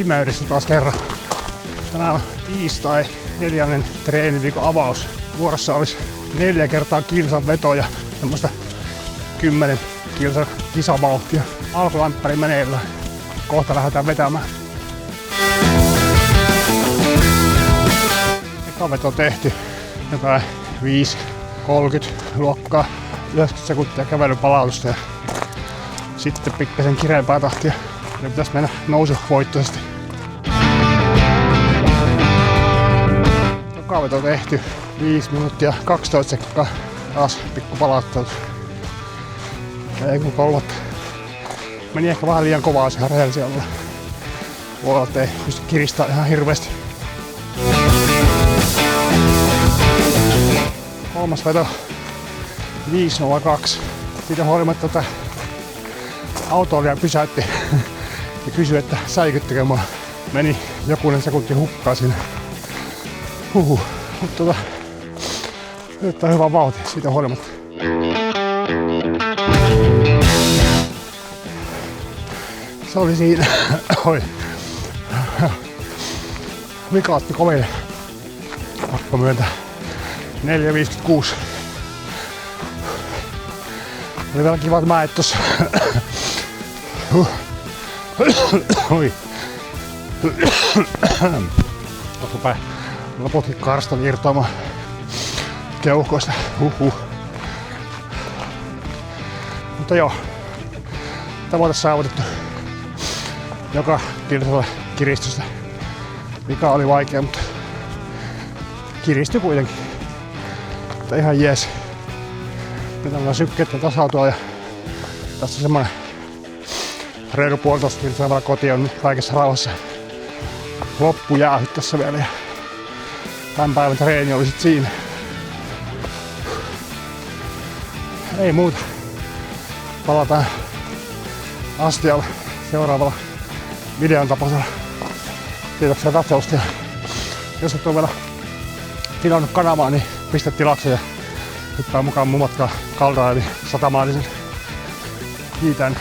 pimeydessä taas kerran. Tänään on tiistai, 4. treeniviikon avaus. Vuorossa olisi 4 kertaa kilsan veto ja semmoista 10 kilsan kisavauhtia. Alkulämppäri meneillään. Kohta lähdetään vetämään. Eka veto tehty. Jotain 5-30 luokkaa. 90 sekuntia kävelypalautusta ja sitten pikkasen kireempää tahtia. Ja pitäisi mennä nousuvoittoisesti. Toka veto tehty 5 minuuttia 12 sekkaa. Taas pikku palauttelut. Ei kun kolmatta. Meni ehkä vähän liian kovaa se rehellisiä olla. Voi olla, että ei pysty kiristämään ihan hirveästi. Kolmas veto 5.02. Siitä huolimatta että autoilija pysäytti ja kysyi, että säikyttekö mua. Meni jokunen sekunti hukkaan siinä. Mutta nyt on hyvä vauhti siitä huolimatta. Se oli siinä. Oi. Mika otti koville. Pakko myöntää. 4.56. Oli vielä kivat mäet tossa. Oi. Rupee loputkin karstan irtoamaan keuhkoista. Mutta joo. Tavoite saavutettu. Joka kilsalla kiristystä. Mikä oli vaikea, mutta kiristyi kuitenkin. Mutta ihan jees. Nyt ollaan sykkeettä tasautua ja tässä semmonen reilu 1,5 kilsaa vielä kotiin on kaikessa rauhassa. Loppujäähyt tässä vielä ja tämän päivän treeni oli sit siinä. Ei muuta. Palataan astialle seuraavalla videon tapaisella. Kiitoksia katselusta ja jos et ole vielä tilannut kanavaa, niin pistä tilaksi ja hyppää mukaan mun matkaa Kaldaelin satamaan. Kiitän.